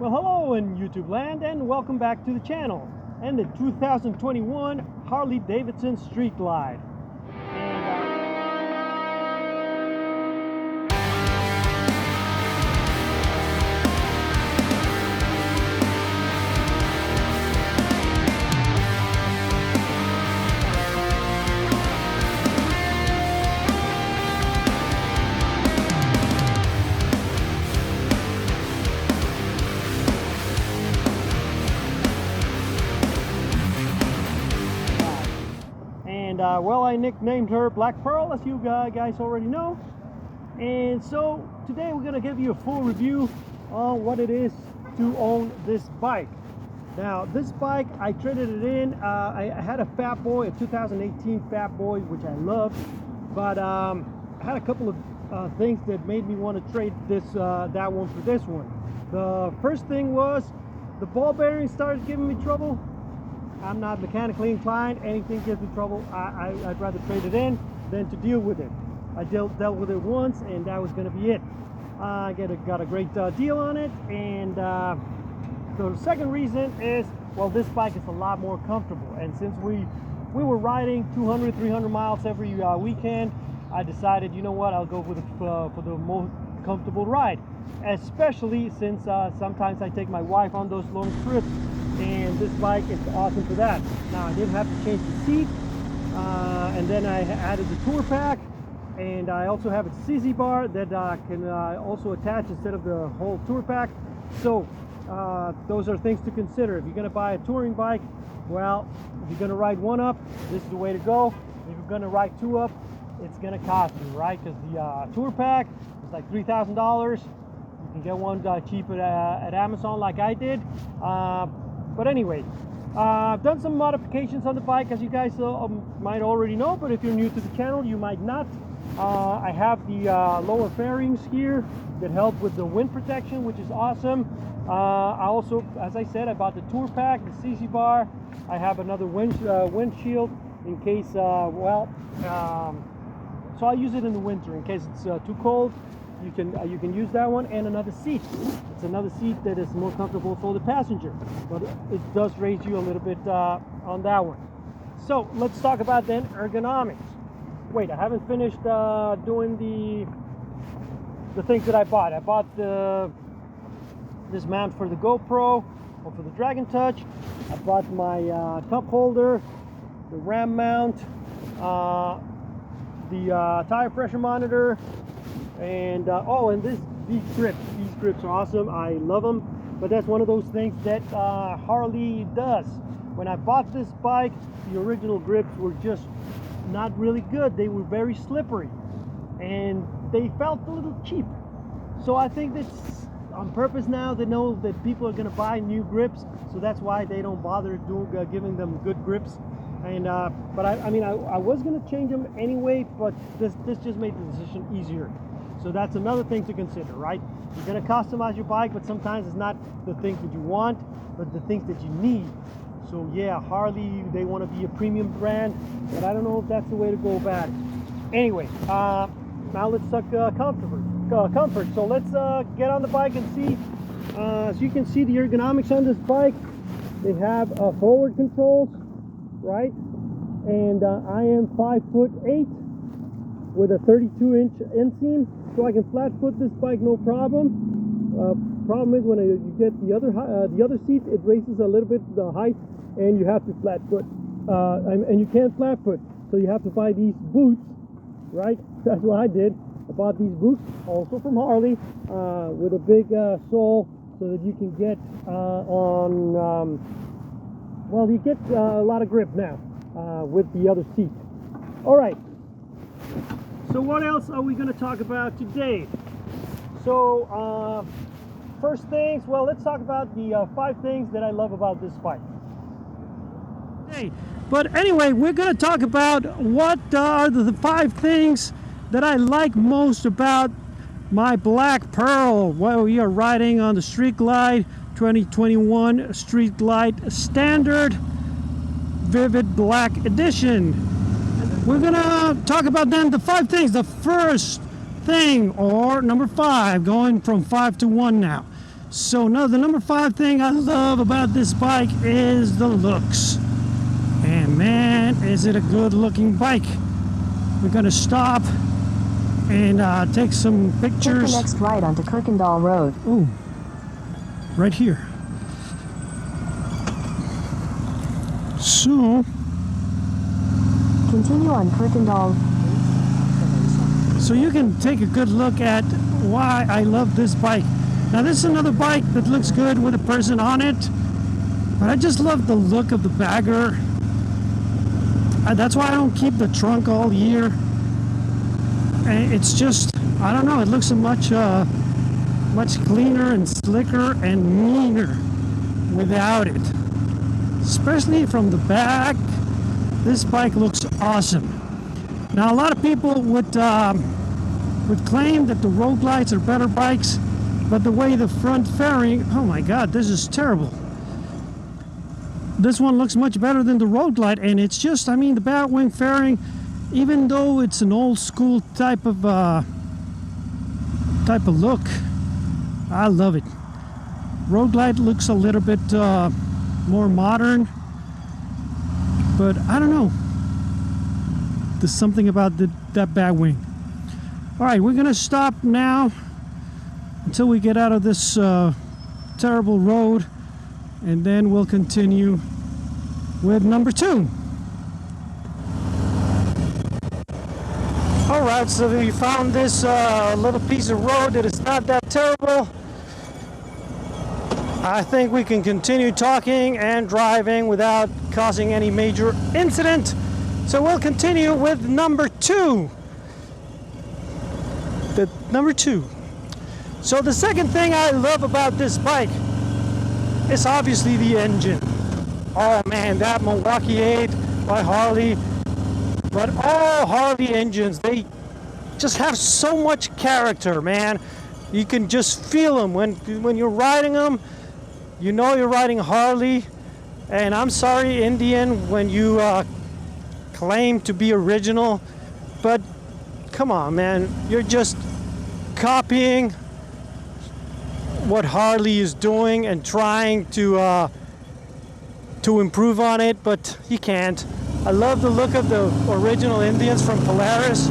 Well, hello in YouTube land and welcome back to the channel and the 2021 Harley Davidson Street Glide. Well, I nicknamed her Black Pearl, as you guys already know. And so today we're going to give you a full review on what it is to own this bike. Now, this bike, I traded it in. I had a Fat Boy, a 2018 Fat Boy, which I love. But I had a couple of things that made me want to trade that one for this one. The first thing was the ball bearing started giving me trouble. I'm not mechanically inclined. Anything gives me trouble, I'd rather trade it in than to deal with it. I dealt with it once, and that was going to be it. I got a great deal on it, and so the second reason is, well, this bike is a lot more comfortable. And since we were riding 200, 300 miles every weekend, I decided, you know what, I'll go for the most comfortable ride. Especially since sometimes I take my wife on those long trips, and this bike is awesome for that. Now, I did have to change the seat, and then I added the tour pack, and I also have a CZ bar that can also attach instead of the whole tour pack. So those are things to consider. If you're going to buy a touring bike, well, if you're going to ride one up, this is the way to go. If you're going to ride two up, it's going to cost you, right? Because the tour pack is like $3,000. You can get one cheap at Amazon like I did. But anyway, I've done some modifications on the bike, as you guys might already know, but if you're new to the channel, you might not. I have the lower fairings here that help with the wind protection, which is awesome. I also, as I said, I bought the tour pack, the CZ bar. I have another windshield in case, so I use it in the winter in case it's too cold. You can use that one, and another seat. It's another seat that is more comfortable for the passenger, but it does raise you a little bit on that one. So let's talk about then ergonomics. Wait, I haven't finished doing the things that I bought. I bought this mount for the GoPro or for the Dragon Touch. I bought my cup holder, the RAM mount, the tire pressure monitor. And and these grips are awesome. I love them, but that's one of those things that Harley does. When I bought this bike, the original grips were just not really good. They were very slippery, and they felt a little cheap. So I think that's on purpose. Now they know that people are going to buy new grips, so that's why they don't bother giving them good grips. And but I mean, I was going to change them anyway, but this just made the decision easier. So that's another thing to consider, right? You're going to customize your bike, but sometimes it's not the things that you want, but the things that you need. So yeah, Harley, they want to be a premium brand, but I don't know if that's the way to go about it. Anyway, now let's talk comfort. So let's get on the bike and see. So you can see the ergonomics on this bike. They have forward controls, right? And I am 5'8" with a 32-inch inseam. So I can flat foot this bike no problem. Problem is when you get the other seat, it raises a little bit the height, and you have to flat foot. And you can't flat foot, so you have to buy these boots, right? That's what I did. I bought these boots, also from Harley, with a big sole, so that you can get you get a lot of grip now with the other seat. All right. So what else are we going to talk about today? So first things, well, let's talk about the 5 things that I love about this bike. Hey, but anyway, we're going to talk about what are the 5 things that I like most about my Black Pearl. Well, we are riding on the Street Glide 2021 Street Glide Standard Vivid Black Edition. We're gonna talk about then the 5 things. The first thing, or number 5, going from 5 to 1 now. So now the number 5 thing I love about this bike is the looks. And man, is it a good looking bike. We're gonna stop and take some pictures. Take the next right onto Kirkendall Road. Oh, right here. So continue on Kirkendall. So you can take a good look at why I love this bike. Now this is another bike that looks good with a person on it, but I just love the look of the bagger. That's why I don't keep the trunk all year. And it's just, I don't know, it looks much cleaner and slicker and meaner without it. Especially from the back, this bike looks awesome. Now a lot of people would claim that the road glides are better bikes, but the way the front fairing, oh my god, this is terrible. This one looks much better than the road glide, and it's just, I mean, the batwing fairing, even though it's an old school type of look, I love it. Road glide looks a little bit more modern, but I don't know. There's something about that batwing. All right, we're gonna stop now until we get out of this terrible road, and then we'll continue with number 2. All right, so we found this little piece of road that is not that terrible. I think we can continue talking and driving without causing any major incident. So we'll continue with number 2. Number 2. So the second thing I love about this bike is obviously the engine. Oh man, that Milwaukee 8 by Harley. But all Harley engines, they just have so much character, man. You can just feel them when you're riding them. You know you're riding Harley. And I'm sorry, Indian, when you claim to be original, but come on, man, you're just copying what Harley is doing and trying to improve on it, but you can't. I love the look of the original Indians from Polaris,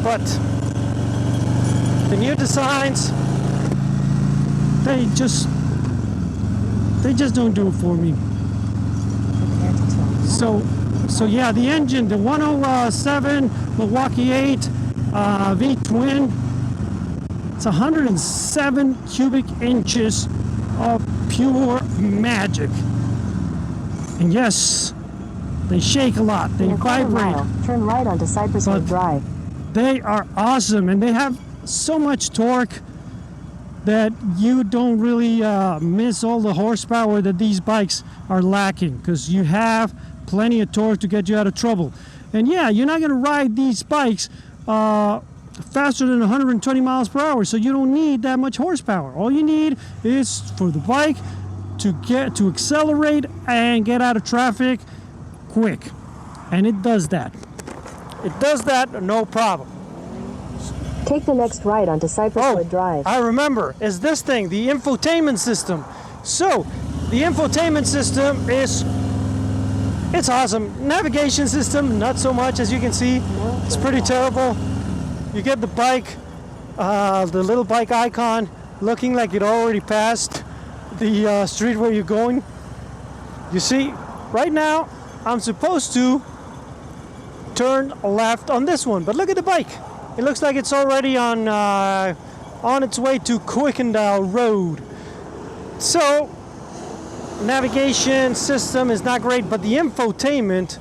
but the new designs, they just don't do it for me. So yeah, the engine, the 107 Milwaukee 8 V-twin, it's 107 cubic inches of pure magic. And yes, they shake a lot, they vibrate. Turn right onto Cypress Wood Drive. They are awesome, and they have so much torque that you don't really miss all the horsepower that these bikes are lacking, because you have plenty of torque to get you out of trouble. And yeah, you're not going to ride these bikes faster than 120 miles per hour, so you don't need that much horsepower. All you need is for the bike to accelerate and get out of traffic quick, and it does that. It does that, no problem. Take the next right onto Cypress Wood Drive. I remember, is this thing, the infotainment system. So, the infotainment system it's awesome. Navigation system, not so much, as you can see. It's pretty terrible. You get the bike, the little bike icon, looking like it already passed the street where you're going. You see, right now, I'm supposed to turn left on this one, but look at the bike. It looks like it's already on its way to Quickendall Road. So, navigation system is not great, but the infotainment,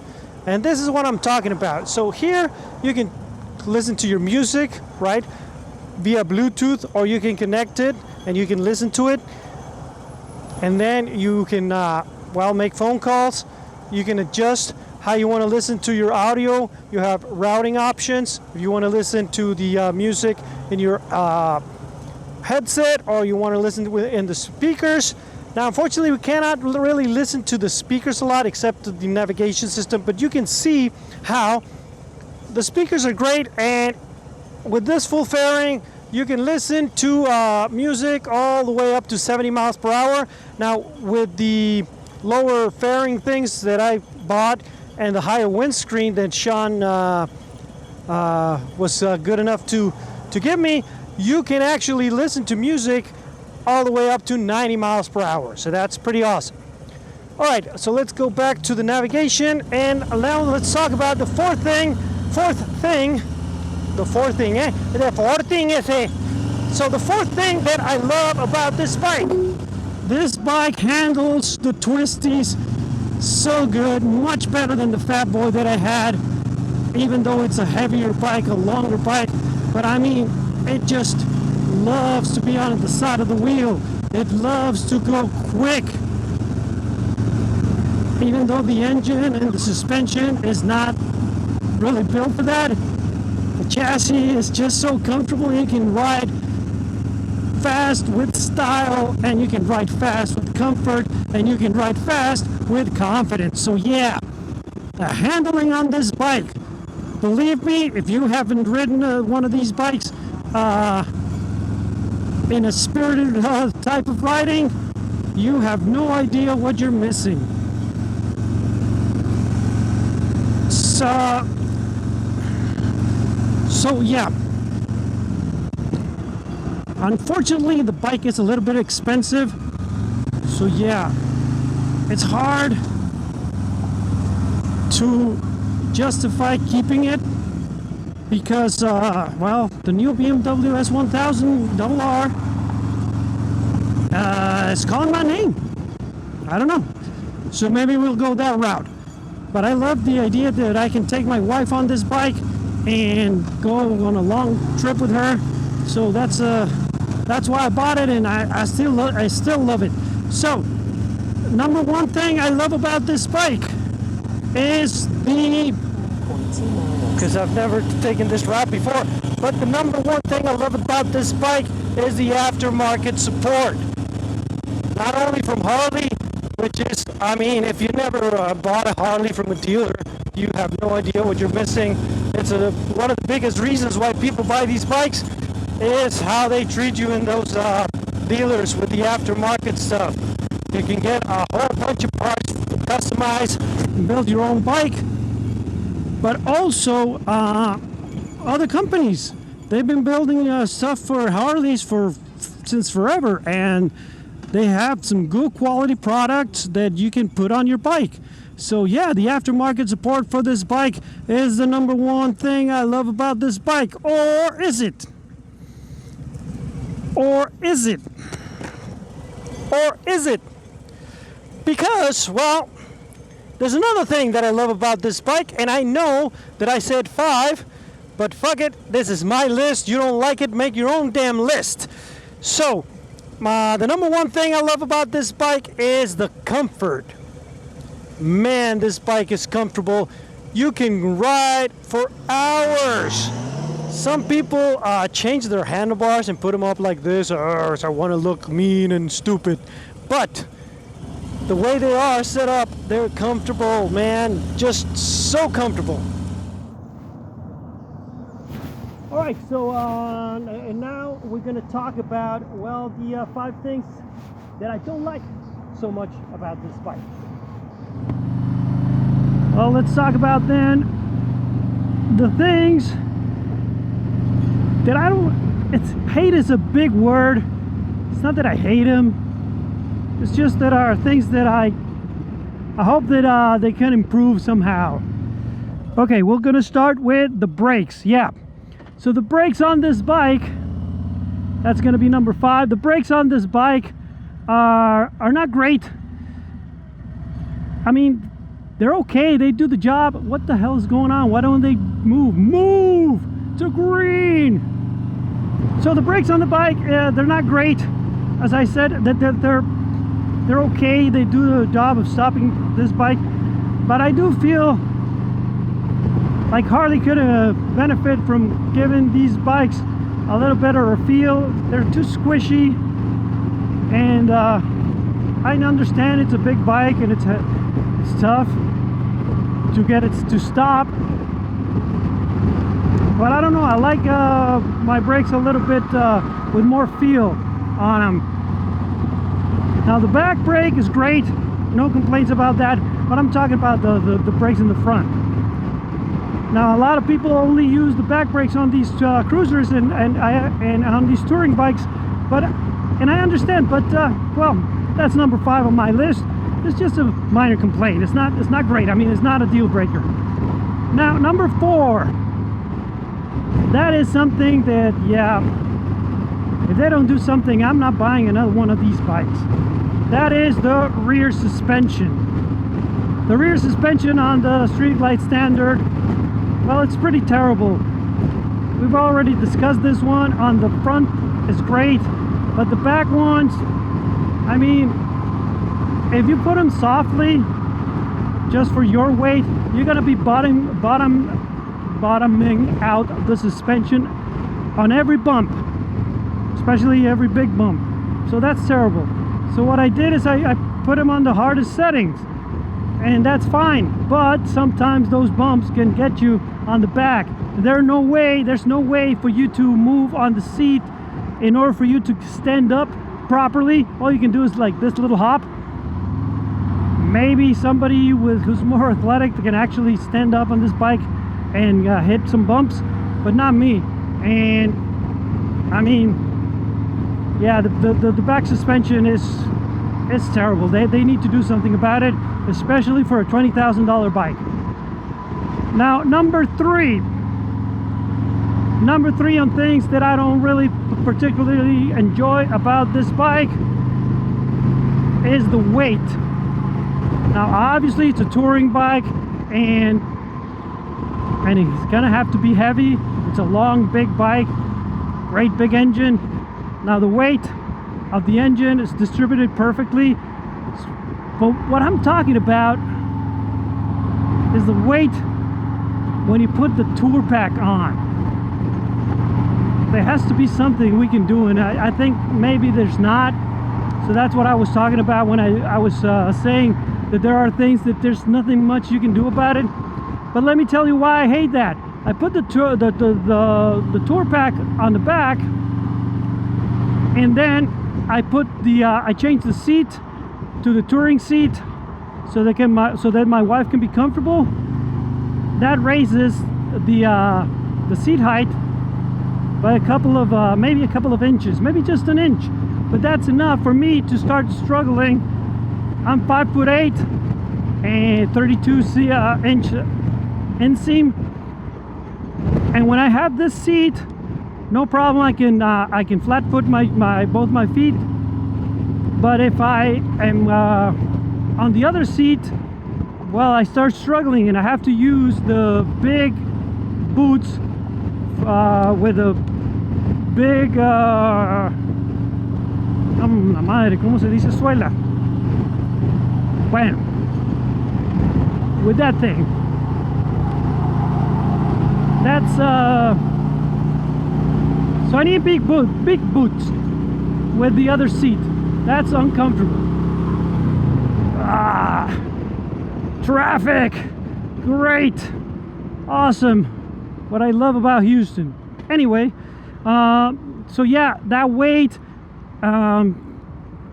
and this is what I'm talking about. So here, you can listen to your music, right, via Bluetooth, or you can connect it, and you can listen to it. And then you can, make phone calls. You can adjust how you want to listen to your audio. You have routing options. If you want to listen to the music in your headset, or you want to listen to it in the speakers. Now, unfortunately, we cannot really listen to the speakers a lot, except the navigation system, but you can see how the speakers are great, and with this full fairing, you can listen to music all the way up to 70 miles per hour. Now, with the lower fairing things that I bought and the higher windscreen that Sean was good enough to give me, you can actually listen to music all the way up to 90 miles per hour. So that's pretty awesome. All right, so let's go back to the navigation, and now let's talk about the fourth thing, eh? The fourth thing is, so the fourth thing that I love about this bike handles the twisties so good, much better than the Fat Boy that I had, even though it's a heavier bike, a longer bike. But I mean, it just loves to be on the side of the wheel. It loves to go quick. Even though the engine and the suspension is not really built for that, the chassis is just so comfortable. You can ride fast with style, and you can ride fast with comfort, and you can ride fast with confidence. So yeah, the handling on this bike, believe me, if you haven't ridden one of these bikes in a spirited type of riding, you have no idea what you're missing. So yeah, unfortunately the bike is a little bit expensive, so yeah, it's hard to justify keeping it because well, the new BMW S1000 RR is calling my name. I don't know, so maybe we'll go that route. But I love the idea that I can take my wife on this bike and go on a long trip with her. So that's why I bought it, and I still love it. So, number one thing I love about this bike is because I've never taken this route before, but the number one thing I love about this bike is the aftermarket support. Not only from Harley, which is, I mean, if you never bought a Harley from a dealer, you have no idea what you're missing. It's one of the biggest reasons why people buy these bikes is how they treat you in those dealers with the aftermarket stuff. You can get a whole bunch of parts, customize, and build your own bike. But also, other companies, they've been building stuff for Harleys since forever, and they have some good quality products that you can put on your bike. So yeah, the aftermarket support for this bike is the number one thing I love about this bike. Or is it? Or is it? Or is it? Because, well, there's another thing that I love about this bike, and I know that I said 5, but fuck it, this is my list. You don't like it, make your own damn list. So, the number one thing I love about this bike is the comfort. Man, this bike is comfortable. You can ride for hours. Some people change their handlebars and put them up like this, or I want to look mean and stupid. But the way they are set up, they're comfortable, man. Just so comfortable. All right, so and now we're going to talk about, well, the 5 things that I don't like so much about this bike. Well, let's talk about then the things that I don't, hate is a big word. It's not that I hate them. It's just that are things that I hope that they can improve somehow. Okay, we're gonna start with the brakes. Yeah, so the brakes on this bike, that's gonna be number 5. The brakes on this bike are not great. I mean, they're okay, they do the job. What the hell is going on? Why don't they move to green? So the brakes on the bike, they're not great. As I said, that they're okay, they do the job of stopping this bike, but I do feel like Harley could benefit from giving these bikes a little better feel. They're too squishy, and I understand it's a big bike and it's tough to get it to stop, but I don't know, I like my brakes a little bit with more feel on them. Now the back brake is great, no complaints about that, but I'm talking about the brakes in the front. Now a lot of people only use the back brakes on these cruisers and on these touring bikes, and I understand, but well, that's number 5 on my list. It's just a minor complaint. It's not great. I mean, it's not a deal breaker. Now number 4, that is something that, yeah, if they don't do something, I'm not buying another one of these bikes. That is the rear suspension. The rear suspension on the Street Glide Standard, well, it's pretty terrible. We've already discussed this one. On the front is great, but the back ones, I mean, if you put them softly just for your weight, you're gonna be bottoming out the suspension on every bump, especially every big bump. So that's terrible. So what I did is I put them on the hardest settings, and that's fine, but sometimes those bumps can get you on the back. There's no way for you to move on the seat in order for you to stand up properly. All you can do is like this little hop. Maybe somebody who's more athletic can actually stand up on this bike and hit some bumps, but not me. And I mean, yeah, the back suspension is terrible. They need to do something about it, especially for a $20,000 bike. Now number 3 on things that I don't really particularly enjoy about this bike is the weight. Now obviously it's a touring bike, and it's gonna have to be heavy. It's a long, big bike, great big engine. Now the weight of the engine is distributed perfectly, but what I'm talking about is the weight when you put the tour pack on. There has to be something we can do, and I think maybe there's not. So that's what I was talking about when I was saying that there are things that there's nothing much you can do about it. But let me tell you why I hate that. I put the tour pack on the back, and then I changed the seat to the touring seat so that my wife can be comfortable. That raises the seat height by maybe a couple of inches, maybe just an inch, but that's enough for me to start struggling. I'm 5'8" and 32 inch inseam, and when I have this seat, no problem. I can flat foot both my feet. But if I am on the other seat, well, I start struggling, and I have to use the big boots with a big la madre, ¿cómo se dice? Suela. Bueno, with that thing. That's so I need big boots with the other seat. That's uncomfortable. Traffic, great, awesome. What I love about Houston. Anyway, so yeah, that weight.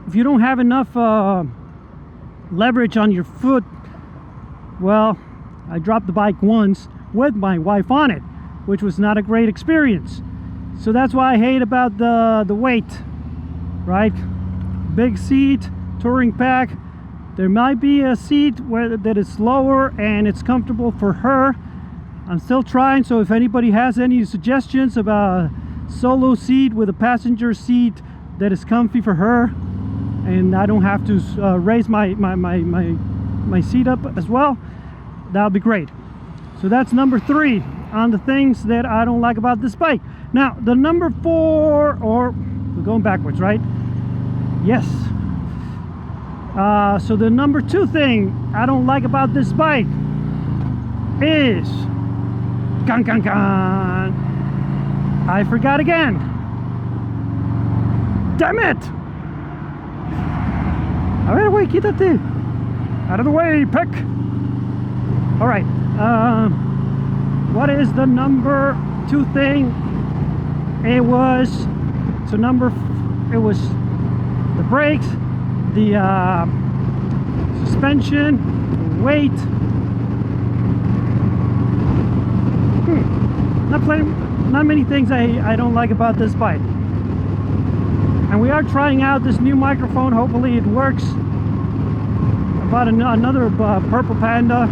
If you don't have enough leverage on your foot, well, I dropped the bike once with my wife on it, which was not a great experience. So that's why I hate about the weight, right? Big seat, touring pack. There might be a seat that is lower and it's comfortable for her. I'm still trying, so if anybody has any suggestions about a solo seat with a passenger seat that is comfy for her, and I don't have to raise my seat up as well, that would be great. So that's number 3 on the things that I don't like about this bike. Now the number 4, or we're going backwards, right? Yes. So the number 2 thing I don't like about this bike is I forgot again. Damn it! A ver, güey, quítate. Out of the way, pick. All right. What is the number two thing. It was it was the brakes, the suspension, the weight. Not many things I don't like about this bike. And we are trying out this new microphone. Hopefully it works. About another Purple Panda.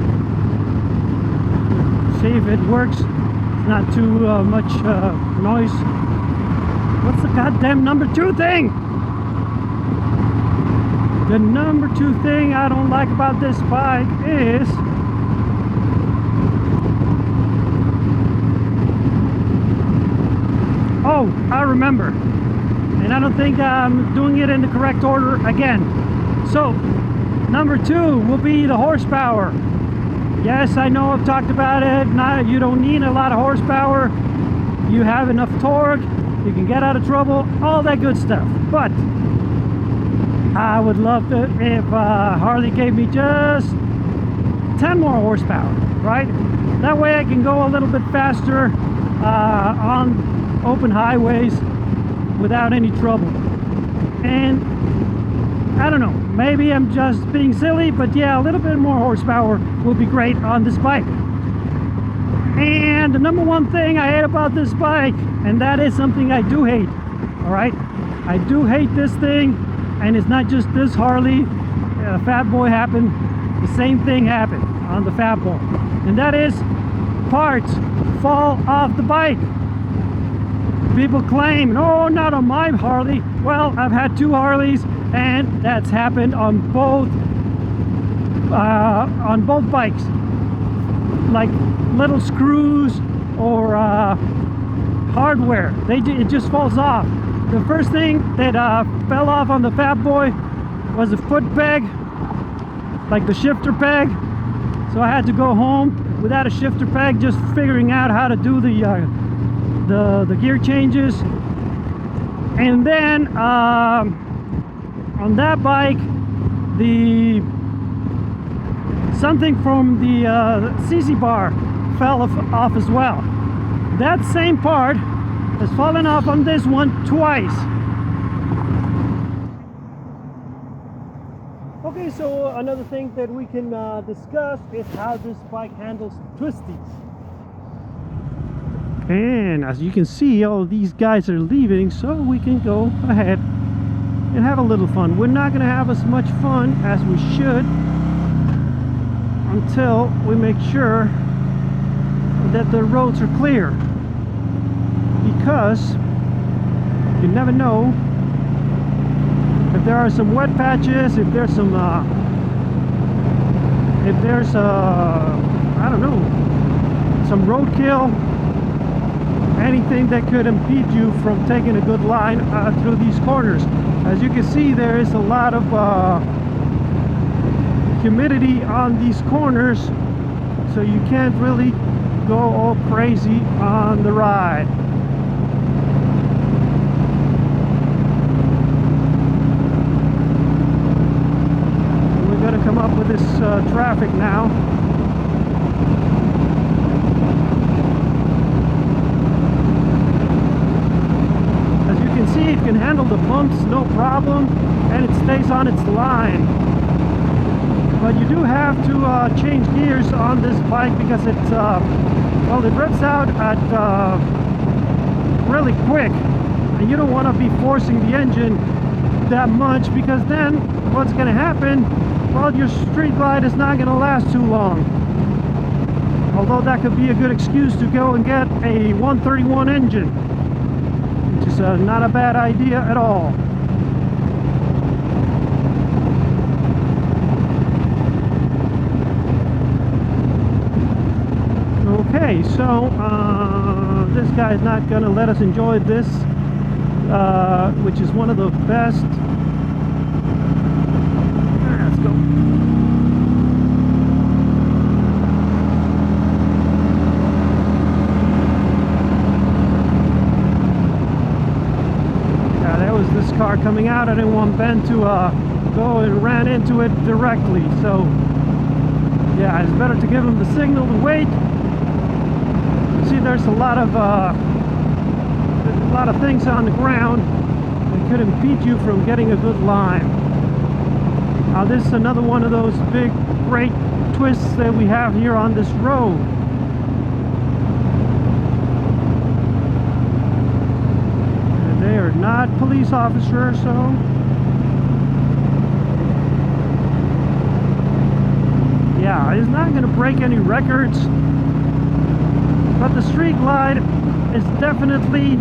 See if it works. It's not too much noise. What's the goddamn number 2 thing? The number 2 thing I don't like about this bike is oh, I remember. And I don't think I'm doing it in the correct order again. So, number 2 will be the horsepower. Yes, I know I've talked about it. You don't need a lot of horsepower. You have enough torque. You can get out of trouble. All that good stuff. But I would love it if Harley gave me just 10 more horsepower, right? That way I can go a little bit faster on open highways without any trouble. And I don't know, maybe I'm just being silly, but yeah, a little bit more horsepower will be great on this bike. And the number 1 thing I hate about this bike, and that is something I do hate, all right? I do hate this thing, and it's not just this Harley. Fat Boy happened, the same thing happened on the Fat Boy, and that is parts fall off the bike. People claim, no, not on my Harley. Well, I've had 2 Harleys, and that's happened on both bikes. Like little screws or hardware, it just falls off. The first thing that fell off on the Fat Boy was a foot peg, like the shifter peg. So I had to go home without a shifter peg, just figuring out how to do the gear changes. And then on that bike, something from the CC bar fell off as well. That same part has fallen off on this one twice. Okay, so another thing that we can discuss is how this bike handles twisties. And as you can see, all these guys are leaving, so we can go ahead and have a little fun. We're not going to have as much fun as we should until we make sure that the roads are clear, because you never know if there are some wet patches, if there's some I don't know, some roadkill, anything that could impede you from taking a good line through these corners. As you can see, there is a lot of humidity on these corners, so you can't really go all crazy on the ride. We're going to come up with this traffic now. As you can see, it can handle the bumps no problem, and it stays on its line. But you do have to change gears on this bike, because it's well, it revs out at really quick, and you don't want to be forcing the engine that much, because then what's going to happen? Well, your street glide is not going to last too long. Although that could be a good excuse to go and get a 131 engine, which is not a bad idea at all. Okay, so this guy is not going to let us enjoy this, which is one of the best. Let's go. Yeah, there was this car coming out. I didn't want Ben to go and ran into it directly. So yeah, it's better to give him the signal to wait. see there's a lot of things on the ground that could impede you from getting a good line. This is another one of those big, great twists that we have here on this road. And they are not police officers, so yeah, it's not going to break any records, but the Street Glide is definitely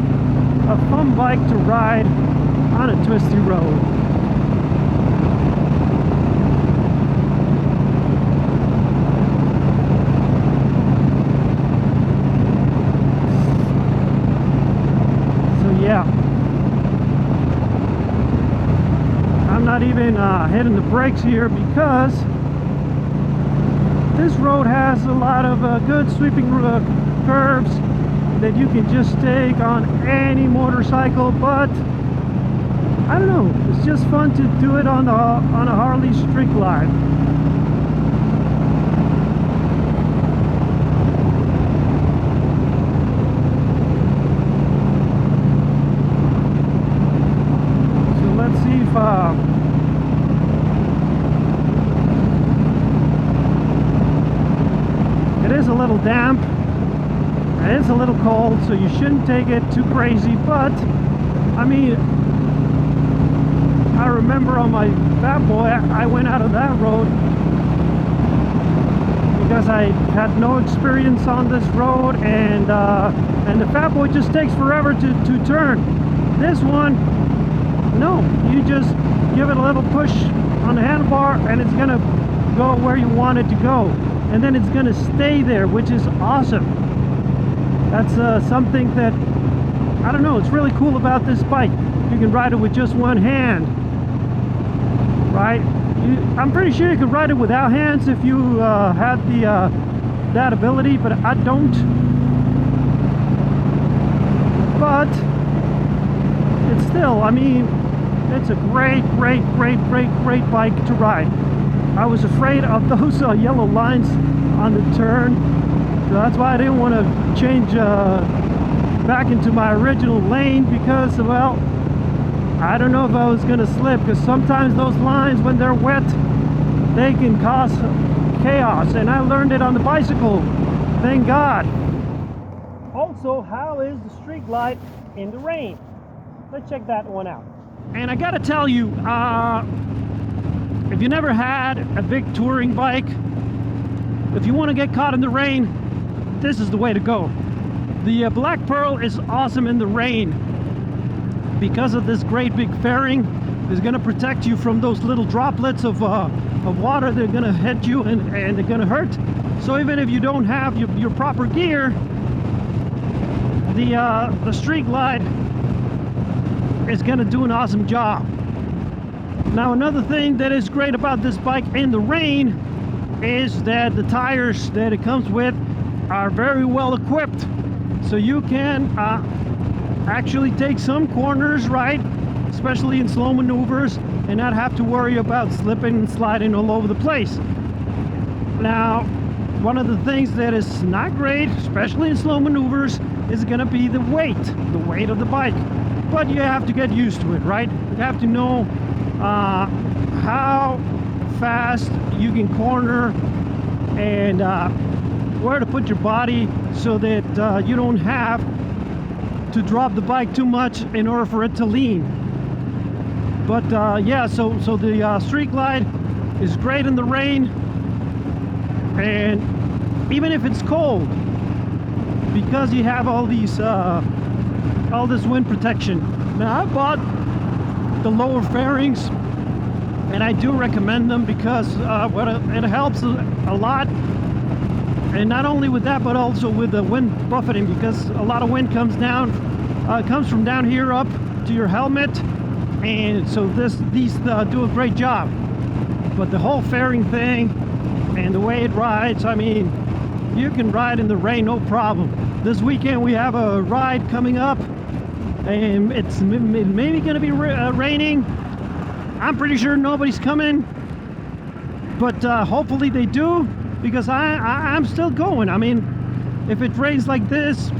a fun bike to ride on a twisty road. So yeah, I'm not even hitting the brakes here because this road has a lot of good sweeping curves that you can just take on any motorcycle, but I don't know, it's just fun to do it on a Harley Street Glide. So let's see if it is a little damp, and it's a little cold, so you shouldn't take it too crazy, but I mean, I remember on my Fat Boy, I went out of that road because I had no experience on this road, and the Fat Boy just takes forever to turn. This one, no, you just give it a little push on the handlebar and it's gonna go where you want it to go, and then it's gonna stay there, which is awesome. That's something that, I don't know, it's really cool about this bike. You can ride it with just one hand, right? I'm pretty sure you could ride it without hands if you had that ability, but I don't. But it's still, I mean, it's a great bike to ride. I was afraid of those yellow lines on the turn, so that's why I didn't want to change back into my original lane, because, well, I don't know if I was gonna slip, because sometimes those lines, when they're wet, they can cause chaos, and I learned it on the bicycle, thank God. Also, how is the Street Glide in the rain? Let's check that one out. And I gotta tell you, if you never had a big touring bike, if you want to get caught in the rain, this is the way to go. The Black Pearl is awesome in the rain because of this great big fairing. It's going to protect you from those little droplets of water that are going to hit you and they're going to hurt. So even if you don't have your proper gear, the Street Glide is going to do an awesome job. Now, another thing that is great about this bike in the rain is that the tires that it comes with are very well equipped, so you can actually take some corners, right, especially in slow maneuvers, and not have to worry about slipping and sliding all over the place. Now, one of the things that is not great, especially in slow maneuvers, is going to be the weight of the bike. But you have to get used to it, right? You have to know how fast you can corner and where to put your body so that you don't have to drop the bike too much in order for it to lean. But yeah, so the Street Glide is great in the rain, and even if it's cold, because you have all these all this wind protection. Now, I bought the lower fairings, and I do recommend them because it helps a lot, and not only with that, but also with the wind buffeting, because a lot of wind comes from down here up to your helmet, and so these do a great job. But the whole fairing thing and the way it rides, I mean, you can ride in the rain no problem. This weekend we have a ride coming up, and it's maybe going to be raining. I'm pretty sure nobody's coming, but hopefully they do, because I'm still going. I mean, if it rains like this,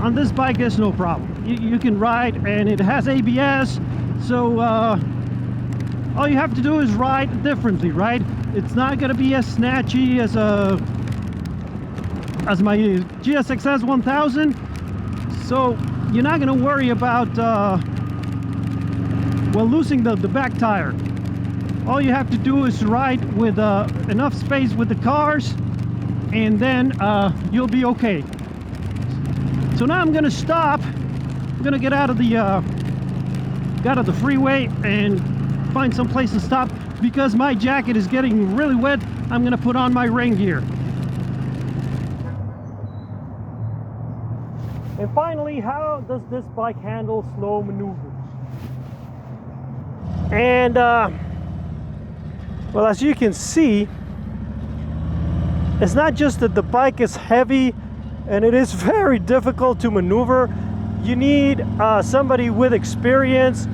on this bike there's no problem. You can ride, and it has ABS, so all you have to do is ride differently, right? It's not gonna be as snatchy as my GSXS 1000, so you're not gonna worry about well, losing the back tire. All you have to do is ride with enough space with the cars, and then you'll be okay. So now I'm gonna stop. I'm gonna get out of the freeway and find some place to stop, because my jacket is getting really wet. I'm gonna put on my rain gear. And finally, how does this bike handle slow maneuvers? And well, as you can see, it's not just that the bike is heavy and it is very difficult to maneuver. You need somebody with experience.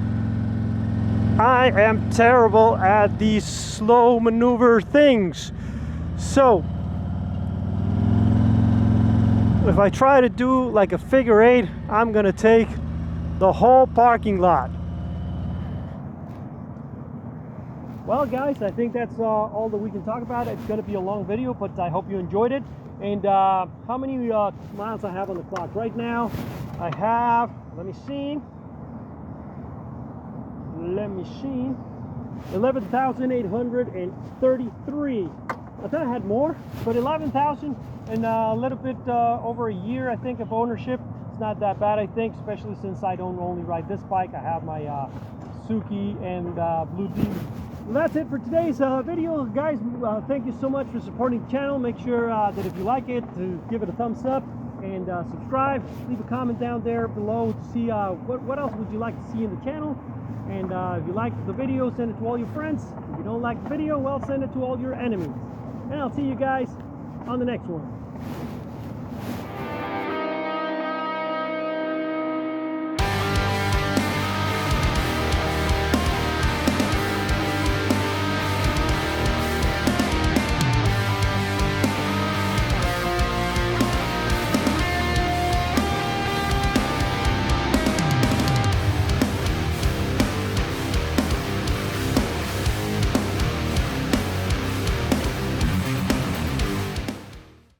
I am terrible at these slow maneuver things. So if I try to do like a figure eight, I'm gonna take the whole parking lot. Well guys, I think that's all that we can talk about. It's gonna be a long video, but I hope you enjoyed it. And how many miles I have on the clock right now? I have, let me see, 11,833. I thought I had more, but 11,000 and a little bit over a year, I think, of ownership. It's not that bad, I think, especially since I don't only ride this bike. I have my Suzuki and Blue D. Well, that's it for today's video, guys. Thank you so much for supporting the channel. Make sure that if you like it, to give it a thumbs up and subscribe. Leave a comment down there below to see what else would you like to see in the channel. And if you like the video, send it to all your friends. If you don't like the video, well, send it to all your enemies. And I'll see you guys on the next one.